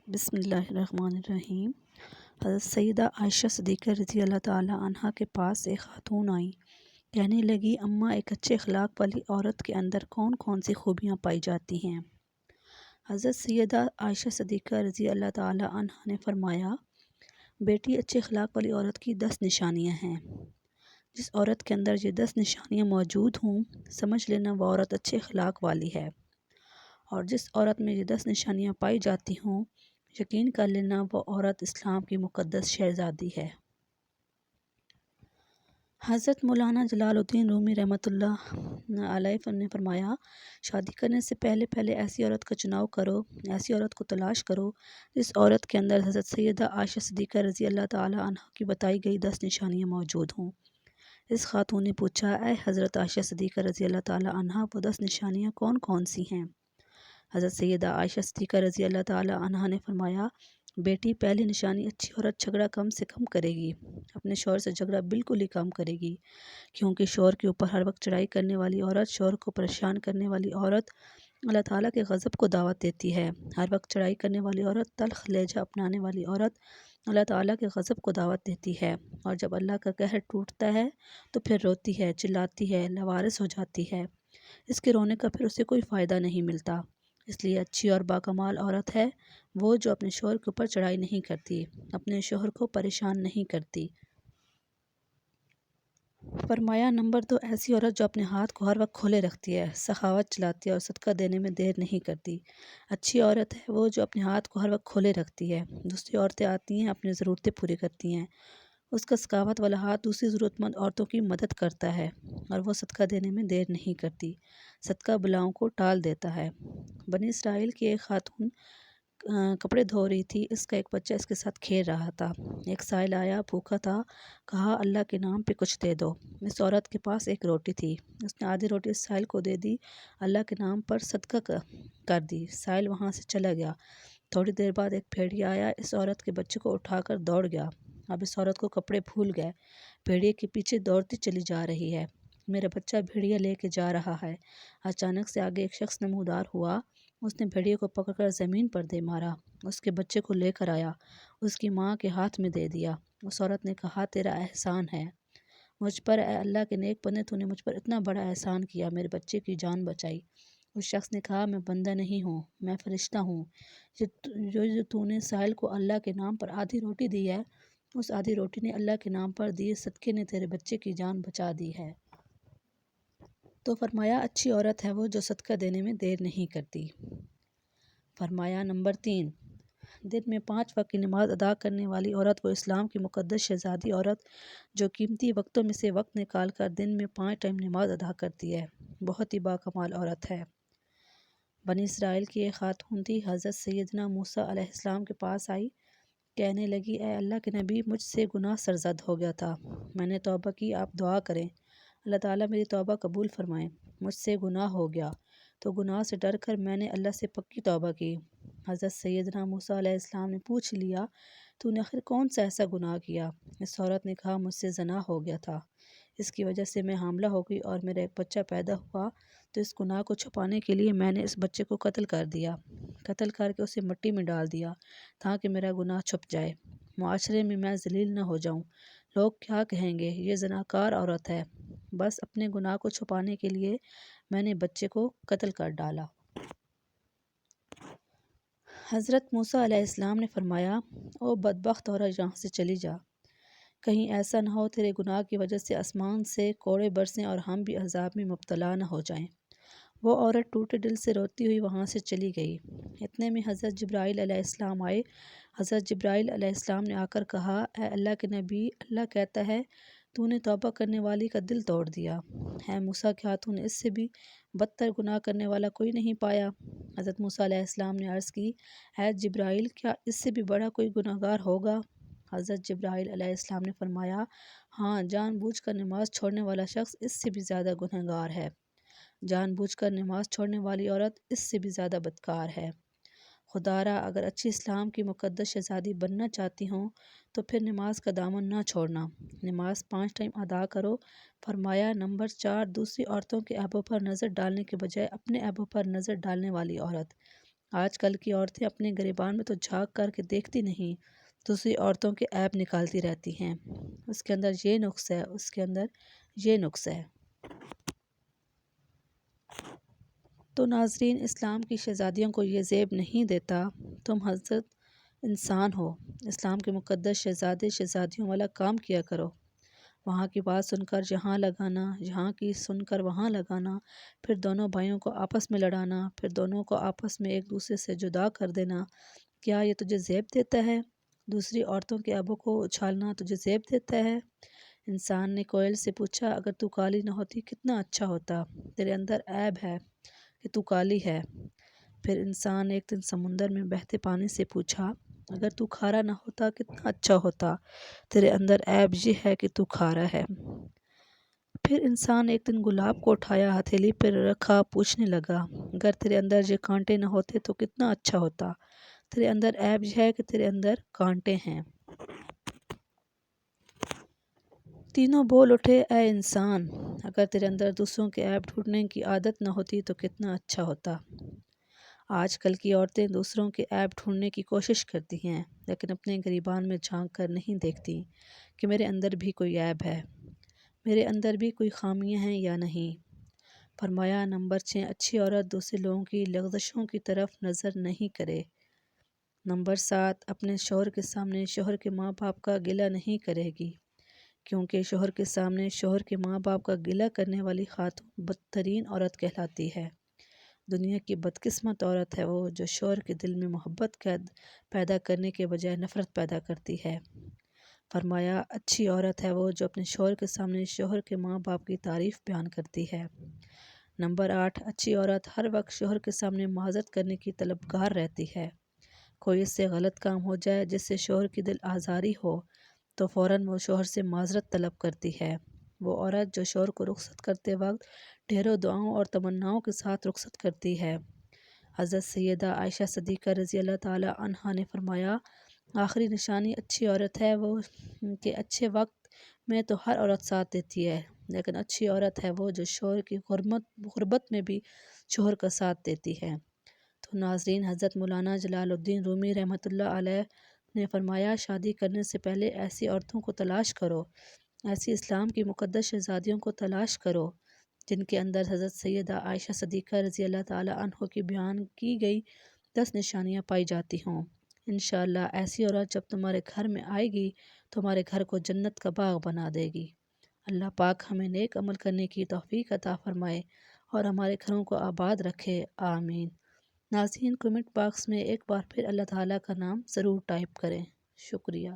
بسم اللہ الرحمن الرحیم۔ حضرت سیدہ عائشہ صدیقہ رضی اللہ تعالیٰ عنہا کے پاس ایک خاتون آئیں، کہنے لگی اماں ایک اچھے اخلاق والی عورت کے اندر کون کون سی خوبیاں پائی جاتی ہیں؟ حضرت سیدہ عائشہ صدیقہ رضی اللہ تعالیٰ عنہا نے فرمایا، بیٹی اچھے اخلاق والی عورت کی 10 نشانیاں ہیں۔ جس عورت کے اندر یہ 10 نشانیاں موجود ہوں، سمجھ لینا وہ عورت اچھے اخلاق والی ہے، اور جس عورت میں یہ 10 نشانیاں پائی جاتی ہوں، یقین کر لینا وہ عورت اسلام کی مقدس شہزادی ہے۔ حضرت مولانا جلال الدین رومی رحمۃ اللہ علیہ نے فرمایا، شادی کرنے سے پہلے ایسی عورت کا چناؤ کرو، ایسی عورت کو تلاش کرو جس عورت کے اندر حضرت سیدہ عائشہ صدیقہ رضی اللہ تعالیٰ عنہا کی بتائی گئی 10 نشانیاں موجود ہوں۔ اس خاتون نے پوچھا، اے حضرت عائشہ صدیقہ رضی اللہ تعالیٰ عنہا، وہ 10 نشانیاں کون کون سی ہیں؟ حضرت سیدہ عائشہ صدیقہ رضی اللہ تعالیٰ عنہا نے فرمایا، بیٹی پہلی نشانی، اچھی عورت جھگڑا کم سے کم کرے گی، اپنے شوہر سے جھگڑا بالکل ہی کم کرے گی، کیونکہ شوہر کے اوپر ہر وقت چڑھائی کرنے والی عورت، شوہر کو پریشان کرنے والی عورت اللہ تعالیٰ کے غضب کو دعوت دیتی ہے۔ ہر وقت چڑھائی کرنے والی عورت، تلخ لہجہ اپنانے والی عورت اللہ تعالیٰ کے غضب کو دعوت دیتی ہے، اور جب اللہ کا قہر ٹوٹتا ہے تو پھر روتی ہے، چلاتی ہے، لاوارث ہو جاتی ہے۔ اس کے رونے کا پھر اسے کوئی فائدہ نہیں ملتا۔ اس لیے اچھی اور باکمال عورت ہے وہ جو اپنے شوہر کے اوپر چڑھائی نہیں کرتی، اپنے شوہر کو پریشان نہیں کرتی۔ فرمایا، نمبر 2، ایسی عورت جو اپنے ہاتھ کو ہر وقت کھولے رکھتی ہے، سخاوت چلاتی ہے اور صدقہ دینے میں دیر نہیں کرتی۔ اچھی عورت ہے وہ جو اپنے ہاتھ کو ہر وقت کھولے رکھتی ہے، دوسری عورتیں آتی ہیں اپنی ضرورتیں پوری کرتی ہیں، اس کا سخاوت والا ہاتھ دوسری ضرورت مند عورتوں کی مدد کرتا ہے، اور وہ صدقہ دینے میں دیر نہیں کرتی، صدقہ بلاؤں کو ٹال دیتا ہے۔ بنی اسرائیل کی ایک خاتون کپڑے دھو رہی تھی، اس کا ایک بچہ اس کے ساتھ کھیل رہا تھا۔ ایک سائل آیا، بھوکا تھا، کہا اللہ کے نام پہ کچھ دے دو۔ اس عورت کے پاس ایک روٹی تھی، اس نے آدھی روٹی اس سائل کو دے دی، اللہ کے نام پر صدقہ کر دی، سائل وہاں سے چلا گیا۔ تھوڑی دیر بعد ایک بھیڑیا آیا، اس عورت کے بچے کو اٹھا کر دوڑ گیا۔ اب اس عورت کو کپڑے بھول گئے، بھیڑیے کے پیچھے دوڑتی چلی جا رہی ہے، میرا بچہ بھیڑیا لے کے جا رہا ہے۔ اچانک سے آگے ایک شخص نمودار ہوا، اس نے بھیڑیے کو پکڑ کر زمین پر دے مارا، اس کے بچے کو لے کر آیا، اس کی ماں کے ہاتھ میں دے دیا۔ اس عورت نے کہا، تیرا احسان ہے مجھ پر، اے اللہ کے نیک بندے، تو نے مجھ پر اتنا بڑا احسان کیا، میرے بچے کی جان بچائی۔ اس شخص نے کہا، میں بندہ نہیں ہوں، میں فرشتہ ہوں، جو تو نے سائل کو اللہ کے نام پر آدھی روٹی دی ہے، اس آدھی روٹی نے اللہ کے نام پر دیے صدقے نے تیرے بچے کی جان بچا دی ہے۔ تو فرمایا، اچھی عورت ہے وہ جو صدقہ دینے میں دیر نہیں کرتی۔ فرمایا، نمبر 3، دن میں 5 وقت کی نماز ادا کرنے والی عورت وہ اسلام کی مقدس شہزادی عورت جو قیمتی وقتوں میں سے وقت نکال کر دن میں 5 ٹائم نماز ادا کرتی ہے، بہت ہی باکمال عورت ہے۔ بنی اسرائیل کی ایک خاتون تھی، حضرت سیدنا موسیٰ علیہ السلام کے پاس آئی، کہنے لگی، اے اللہ کے نبی، مجھ سے گناہ سرزد ہو گیا تھا، میں نے توبہ کی، آپ دعا کریں، اللہ تعالیٰ میری توبہ قبول فرمائیں، مجھ سے گناہ ہو گیا، تو گناہ سے ڈر کر میں نے اللہ سے پکی توبہ کی۔ حضرت سیدنا موسیٰ علیہ السلام نے پوچھ لیا، تو نے آخر کون سا ایسا گناہ کیا؟ اس عورت نے کہا، مجھ سے زنا ہو گیا تھا، اس کی وجہ سے میں حاملہ ہو گئی اور میرا ایک بچہ پیدا ہوا، تو اس گناہ کو چھپانے کے لیے میں نے اس بچے کو قتل کر دیا، قتل کر کے اسے مٹی میں ڈال دیا تاکہ میرا گناہ چھپ جائے، معاشرے میں ذلیل نہ ہو جاؤں، لوگ کیا کہیں گے، یہ زناکار عورت ہے، بس اپنے گناہ کو چھپانے کے لیے میں نے بچے کو قتل کر ڈالا۔ حضرت موسیٰ علیہ السلام نے فرمایا، او بدبخت عورت، یہاں سے چلی جا، کہیں ایسا نہ ہو تیرے گناہ کی وجہ سے آسمان سے کوڑے برسیں اور ہم بھی عذاب میں مبتلا نہ ہو جائیں۔ وہ عورت ٹوٹے دل سے روتی ہوئی وہاں سے چلی گئی۔ اتنے میں حضرت جبرائیل علیہ السلام آئے۔ حضرت جبرائیل علیہ السلام نے آ کر کہا، اے اللہ کے نبی، اللہ کہتا ہے تو نے توبہ کرنے والی کا دل توڑ دیا ہے، موسیٰ کی خاتون، اس سے بھی بدتر گناہ کرنے والا کوئی نہیں پایا۔ حضرت موسیٰ علیہ السلام نے عرض کی، اے جبرائیل، کیا اس سے بھی بڑا کوئی گناہگار ہوگا؟ حضرت جبرائیل علیہ السلام نے فرمایا، ہاں، جان بوجھ کر نماز چھوڑنے والا شخص اس سے بھی زیادہ گنہگار ہے، جان بوجھ کر نماز چھوڑنے والی عورت اس سے بھی زیادہ بدکار ہے۔ خدا را، اگر اچھی اسلام کی مقدس شہزادی بننا چاہتی ہوں تو پھر نماز کا دامن نہ چھوڑنا، نماز 5 ٹائم ادا کرو۔ فرمایا، نمبر 4، دوسری عورتوں کے عیبوں پر نظر ڈالنے کے بجائے اپنے عیبوں پر نظر ڈالنے والی عورت، آج کل کی عورتیں اپنے گریبان میں تو جھانک کر کے دیکھتی نہیں، دوسری عورتوں کے عیب نکالتی رہتی ہیں، اس کے اندر یہ نقص ہے، اس کے اندر یہ نقص ہے۔ تو ناظرین، اسلام کی شہزادیوں کو یہ زیب نہیں دیتا۔ تم حضرت انسان ہو، اسلام کے مقدس شہزادے شہزادیوں والا کام کیا کرو۔ وہاں کی بات سن کر یہاں لگانا، یہاں کی سن کر وہاں لگانا، پھر دونوں بھائیوں کو آپس میں لڑانا، پھر دونوں کو آپس میں ایک دوسرے سے جدا کر دینا، کیا یہ تجھے زیب دیتا ہے؟ دوسری عورتوں کے عیبوں کو اچھالنا تجھے زیب دیتا ہے؟ انسان نے کوئل سے پوچھا، اگر تو کالی نہ ہوتی کتنا اچھا ہوتا، تیرے اندر عیب ہے کہ تو کالی ہے۔ پھر انسان ایک دن سمندر میں بہتے پانی سے پوچھا، اگر تو کھارا نہ ہوتا کتنا اچھا ہوتا، تیرے اندر عیب یہ ہے کہ تو کھارا ہے۔ پھر انسان ایک دن گلاب کو اٹھایا، ہتھیلی پر رکھا، پوچھنے لگا، اگر تیرے اندر یہ کانٹے نہ ہوتے تو کتنا اچھا ہوتا، تیرے اندر عیب یہ ہے کہ تیرے اندر کانٹے ہیں۔ تینوں بول اٹھے، اے انسان، اگر تیرے اندر دوسروں کے عیب ڈھونڈنے کی عادت نہ ہوتی تو کتنا اچھا ہوتا۔ آج کل کی عورتیں دوسروں کے عیب ڈھونڈنے کی کوشش کرتی ہیں، لیکن اپنے گریبان میں جھانک کر نہیں دیکھتی کہ میرے اندر بھی کوئی عیب ہے، میرے اندر بھی کوئی خامیاں ہیں یا نہیں۔ فرمایا نمبر 6، اچھی عورت دوسرے لوگوں کی لغزشوں کی طرف نظر نہیں کرے۔ نمبر 7، اپنے شوہر کے سامنے شوہر کے ماں باپ کا گلہ نہیں کرے گی، کیونکہ شوہر کے سامنے شوہر کے ماں باپ کا گلہ کرنے والی خاتون بدترین عورت کہلاتی ہے۔ دنیا کی بدقسمت عورت ہے وہ جو شوہر کے دل میں محبت پیدا کرنے کے بجائے نفرت پیدا کرتی ہے۔ فرمایا اچھی عورت ہے وہ جو اپنے شوہر کے سامنے شوہر کے ماں باپ کی تعریف بیان کرتی ہے۔ نمبر 8، اچھی عورت ہر وقت شوہر کے سامنے معذرت کرنے کی طلبگار رہتی ہے۔ کوئی اس سے غلط کام ہو جائے جس سے شوہر کی دل آزاری ہو تو فوراً وہ شوہر سے معذرت طلب کرتی ہے۔ وہ عورت جو شوہر کو رخصت کرتے وقت ڈھیروں دعاؤں اور تمناؤں کے ساتھ رخصت کرتی ہے۔ حضرت سیدہ عائشہ صدیقہ رضی اللہ تعالی عنہا نے فرمایا، آخری نشانی اچھی عورت ہے وہ کہ اچھے وقت میں تو ہر عورت ساتھ دیتی ہے، لیکن اچھی عورت ہے وہ جو شوہر کی غربت میں بھی شوہر کا ساتھ دیتی ہے۔ تو ناظرین، حضرت مولانا جلال الدین رومی رحمۃ اللہ علیہ نے فرمایا، شادی کرنے سے پہلے ایسی عورتوں کو تلاش کرو، ایسی اسلام کی مقدس شہزادیوں کو تلاش کرو جن کے اندر حضرت سیدہ عائشہ صدیقہ رضی اللہ تعالی عنہ کی بیان کی گئی 10 نشانیاں پائی جاتی ہوں۔ انشاءاللہ ایسی عورت جب تمہارے گھر میں آئے گی تمہارے گھر کو جنت کا باغ بنا دے گی۔ اللہ پاک ہمیں نیک عمل کرنے کی توفیق عطا فرمائے اور ہمارے گھروں کو آباد رکھے، آمین۔ ناظرین، کمنٹ باکس میں ایک بار پھر اللہ تعالیٰ کا نام ضرور ٹائپ کریں۔ شکریہ۔